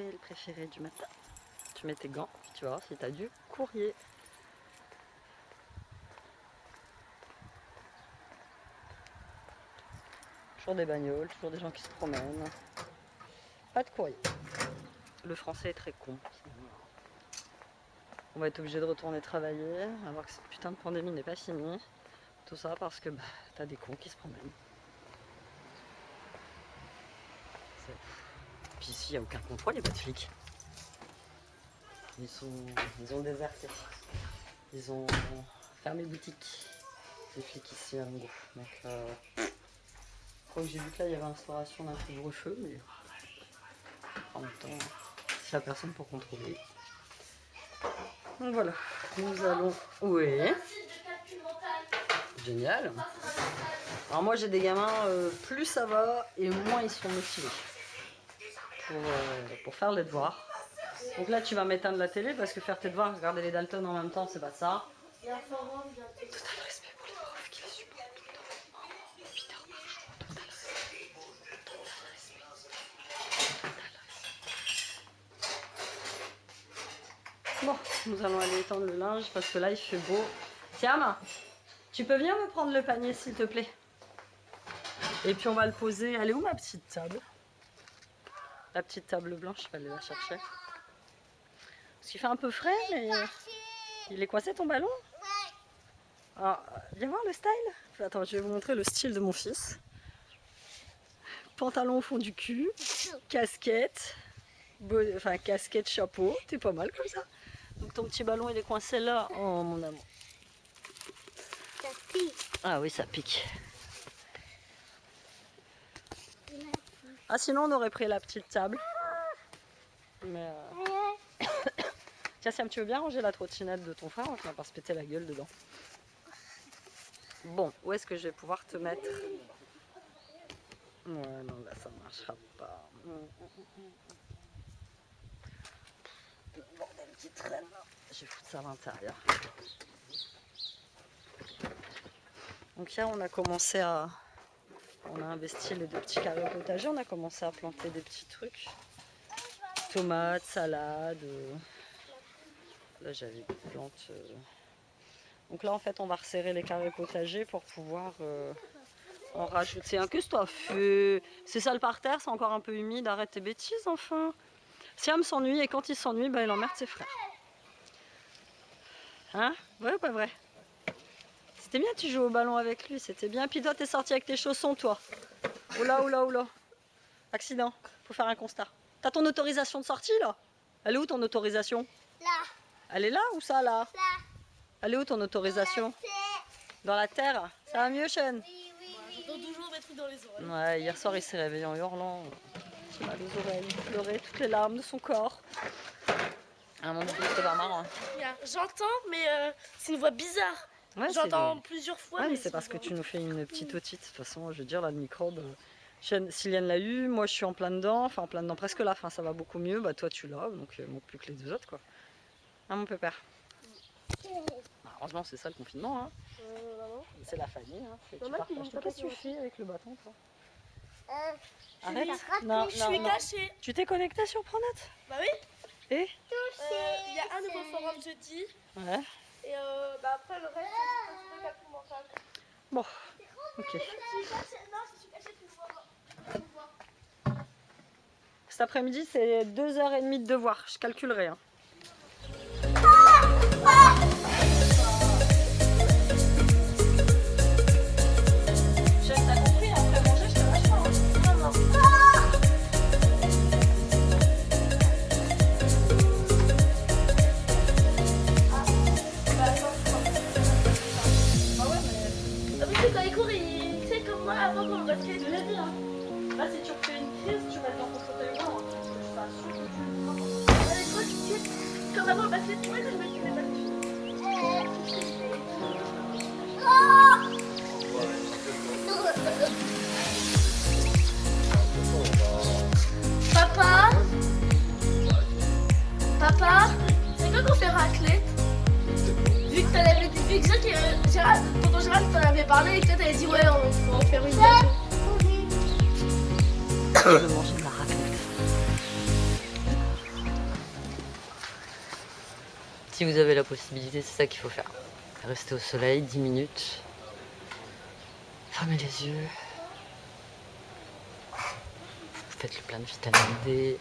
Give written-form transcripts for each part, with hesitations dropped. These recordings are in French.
rituel préféré du matin. Tu mets tes gants, tu vas voir si tu as du courrier. Toujours des bagnoles, toujours des gens qui se promènent. Pas de courrier. Le français est très con. On va être obligé de retourner travailler, alors que cette putain de pandémie n'est pas finie. Tout ça parce que t'as des cons qui se promènent. Puis ici, il n'y a aucun contrôle, il n'y a pas de flics. Ils ont déserté. Ils ont fermé boutique. Les flics ici à Longo. Donc, je crois que j'ai vu que là, il y avait instauration d'un couvre-feu, mais en même temps, il n'y a personne pour contrôler. Donc voilà, nous allons... Oui. Génial. Alors moi j'ai des gamins, plus ça va et moins ils sont motivés pour faire les devoirs. Donc là tu vas m'éteindre la télé parce que faire tes devoirs, regarder les Dalton en même temps, c'est pas ça. Total respect pour les profs qui les supportent tout le temps. Peter Marchand, total respect. Bon, nous allons aller étendre le linge parce que là il fait beau. Tiens, tu peux venir me prendre le panier s'il te plaît? Et puis on va le poser. Elle est où ma petite table? La petite table blanche, je vais aller la chercher. Parce qu'il fait un peu frais, mais... Il est coincé ton ballon? Alors, viens voir le style. Attends, je vais vous montrer le style de mon fils. Pantalon au fond du cul, casquette, enfin casquette, chapeau. T'es pas mal comme ça. Donc ton petit ballon il est coincé là. Oh mon amour. Ça pique. Ah oui, ça pique. Ah sinon on aurait pris la petite table. Mais tiens Sam, tu veux bien ranger la trottinette de ton frère? On va pas se péter la gueule dedans. Bon, où est-ce que je vais pouvoir te mettre? Ouais, non, là ça marchera pas. Le bordel qui traîne. Je vais foutre ça à l'intérieur. Donc hier on a commencé à... On a investi les 2 petits carrés potagers, on a commencé à planter des petits trucs. Tomates, salades. Là j'avais des plantes. Donc là en fait on va resserrer les carrés potagers pour pouvoir en rajouter un. Qu'est-ce que t'as fait? C'est sale par terre, c'est encore un peu humide, arrête tes bêtises enfin. Siam s'ennuie et quand il s'ennuie, il emmerde ses frères. Hein? Vrai ou pas vrai? C'était bien, tu joues au ballon avec lui, c'était bien. Puis toi, t'es sorti avec tes chaussons, toi. Oula, oula, oula. Accident, faut faire un constat. T'as ton autorisation de sortie, là? Elle est où ton autorisation? Là. Elle est là ou ça, là? Là. Elle est où ton autorisation? Dans la terre? Ça va mieux, Sean? Oui, oui, oui. J'entends toujours des trucs dans les oreilles. Ouais, hier soir, il s'est réveillé en hurlant. J'ai mal aux oreilles, il pleurait toutes les larmes de son corps. Ah mon dieu, c'était pas marrant. J'entends, mais c'est une voix bizarre. Ouais, J'entends plusieurs fois. Ouais, mais c'est parce que tu nous fais une petite otite. De toute façon, je veux dire, là, le microbe, Siliane l'a eu, moi je suis en plein dedans, enfin en plein dedans, presque là, ça va beaucoup mieux. Bah toi tu l'as, donc il manque plus que les 2 autres, quoi. Hein, mon pépère? Bah, heureusement, c'est ça le confinement, hein. C'est la famille, hein. Qu'est-ce que tu fais avec le bâton, toi? Arrête. Non, Je suis cachée. Tu t'es connecté sur Pronet? Bah oui. Et Il y a un nouveau forum jeudi. ouais. Et après le reste, c'est le calcul mental. Bon, ok. Je suis cachée. Non, je suis cachée, tu me vois. Cet après-midi, c'est 2h30 de devoir. Je calculerai. Hein. T'as compris, après manger, je te lâche pas. Ah oui, c'est quand il court, tu sais comme moi avant pour le basket. Je l'ai dit, hein. Là, si tu refais une crise, tu vas être dans ton fauteuil roulant. Hein. Je t'assure que tu le feras. Allez, toi, tu sais, comme avant le basket, tu vois, je me suis fait pas Papa, c'est quoi qu'on fait raclette? Vu que t'avais dit que Gérald, tonton Gérald t'en avait parlé et que t'avais dit ouais, on va en faire une bientôt. Je veux manger de la raclette. Si vous avez la possibilité, c'est ça qu'il faut faire. Rester au soleil 10 minutes. Fermez les yeux. Vous faites le plein de vitamine D,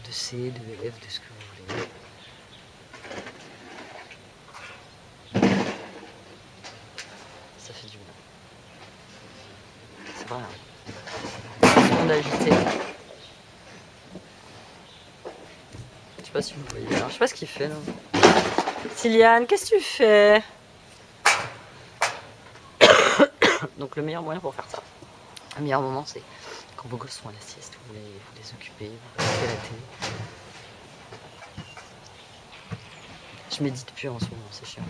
de C, de F, de ce que vous voulez. Ça fait du bien. C'est vrai. Tout le monde agité. Je sais pas si vous voyez. Alors, je sais pas ce qu'il fait là. Siliane, qu'est-ce que tu fais? Donc le meilleur moyen pour faire ça, le meilleur moment, c'est quand vos gosses sont à la sieste, vous voulez vous les occuper, vous regardez la télé. Je médite plus en ce moment, c'est chiant.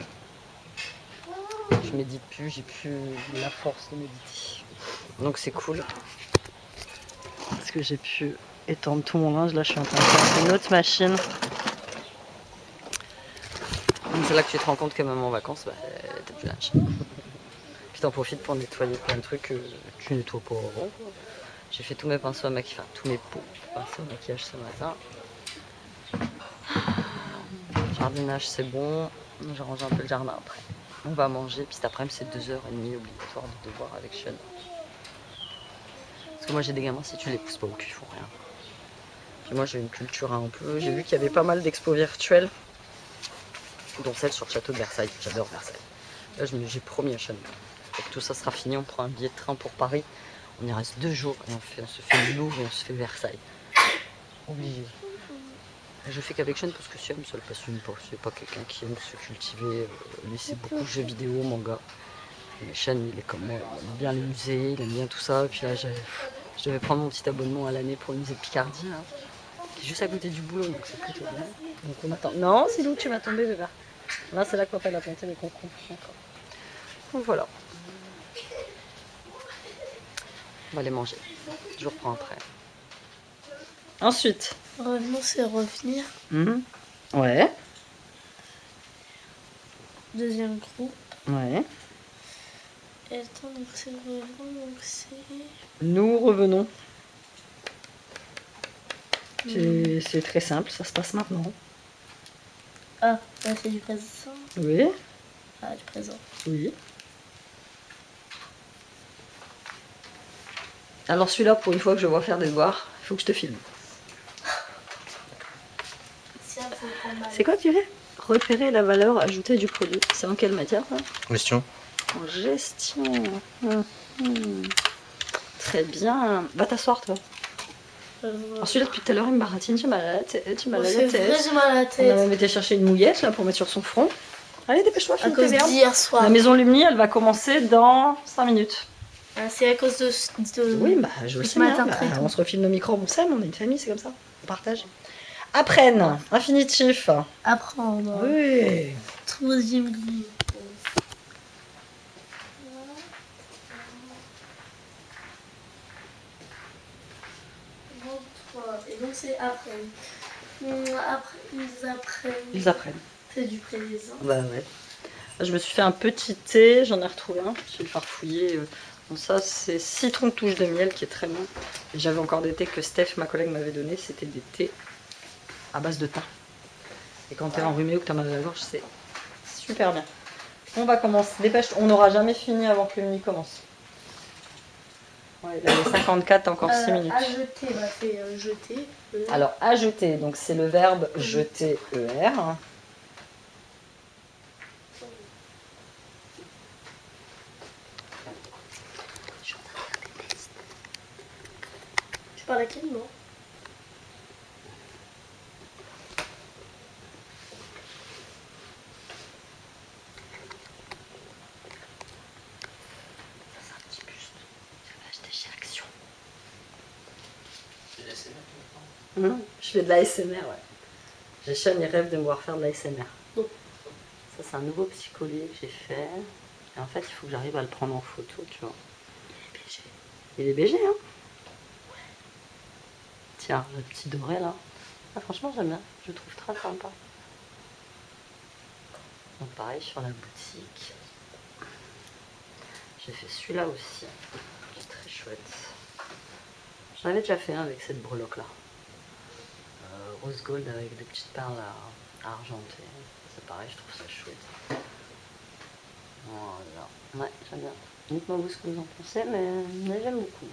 Je médite plus, j'ai plus la force de méditer. Donc c'est cool. Parce que j'ai pu étendre tout mon linge. Là, je suis en train de faire une autre machine. Donc c'est là que tu te rends compte que même en vacances, bah, t'as plus de linge. Puis t'en profites pour nettoyer plein de trucs que tu nettoies pas avant. J'ai fait tous mes pinceaux à maquillage, enfin tous mes pots pinceaux à maquillage ce matin. Jardinage c'est bon, j'ai rangé un peu le jardin après. On va manger, puis cet après-midi c'est 2h30 obligatoire de devoir avec Sean. Parce que moi j'ai des gamins, si tu les pousses pas au cul, ils font rien. Puis moi j'ai une culture un peu, j'ai vu qu'il y avait pas mal d'expos virtuelles, dont celle sur le château de Versailles, j'adore Versailles. Là j'ai promis à Sean, que tout ça sera fini, on prend un billet de train pour Paris, on y reste 2 jours et on se fait le Louvre et on se fait Versailles. Obligé. Je fais qu'avec Sean parce que Siam ça le passionne pas, c'est pas quelqu'un qui aime se cultiver, lui c'est beaucoup jeux vidéo, manga. Mais Sean il est comme moi, il aime bien les musées, il aime bien tout ça, et puis là je devais prendre mon petit abonnement à l'année pour le musée de Picardie, là, qui est juste à côté du boulot, donc c'est plutôt bien. Donc on attend. Non, c'est où tu vas tomber, bébé. Là c'est là que papa a planté les concombres. Donc voilà. On va les manger. Je reprends après. Ensuite. Revenons, c'est revenir. Ouais. Deuxième groupe. Ouais. Et attends, donc c'est revenons, donc c'est... Nous revenons. C'est très simple, ça se passe maintenant. Ah, là c'est du présent. Oui. Ah, du présent. Oui. Alors celui-là, pour une fois que je vois faire des devoirs, il faut que je te filme. C'est quoi tu dis? Repérer la valeur ajoutée du produit. C'est en quelle matière ça? Gestion. En gestion. Très bien. Va t'asseoir toi. Alors celui-là depuis tout à l'heure il me baratine, tu m'as la tête, tu m'as la C'est tête. vrai, j'ai mal à la On a tête. même été chercher une mouillette là pour mettre sur son front. Allez dépêche-toi, À filme cause tes verbes. d'hier soir. La maison Lumni elle va commencer dans 5 minutes. Ah, c'est à cause de... Oui bah je le ce sais bien, matin bah, très tôt. on se refile nos micros, on s'aime, on est une famille, c'est comme ça. On partage. Apprenne, infinitif. Apprendre. Oui. Troisième groupe. Et donc c'est après. Après, ils apprennent. Ils apprennent. C'est du présent. Bah ouais. Je me suis fait un petit thé, j'en ai retrouvé un, je vais le farfouiller. Bon, ça c'est citron touche de miel qui est très bon. Et j'avais encore des thés que Steph, ma collègue, m'avait donné, c'était des thés à base de thym. Et quand t'es enrhumé ou que t'as mal à la gorge, c'est super bien. On va commencer, dépêche, on n'aura jamais fini avant que le mini commence. Ouais, là, les 54, t'as encore 6 minutes. Ajouter, bah c'est jeter. Alors, ajouter, donc c'est le verbe jeter, ER. Tu parles à quel nom? C'est un petit buste. Je vais acheter chez Action. Je fais de l'ASMR, ouais. J'ai Sean, il rêve de me voir faire de l'ASMR. Oh. Ça, c'est un nouveau petit collier que j'ai fait. Et en fait, il faut que j'arrive à le prendre en photo, tu vois. Il est BG, hein? Ouais. Tiens, le petit doré, là. Ah, franchement, j'aime bien. Je le trouve très sympa. Donc, pareil, sur la boutique. J'ai fait celui-là aussi. C'est très chouette. J'en avais déjà fait un avec cette breloque là. Rose gold avec des petites perles à argentées. Ça c'est pareil, je trouve ça chouette. Voilà. Ouais, j'aime bien. Dites-moi vous ce que vous en pensez, mais j'aime beaucoup.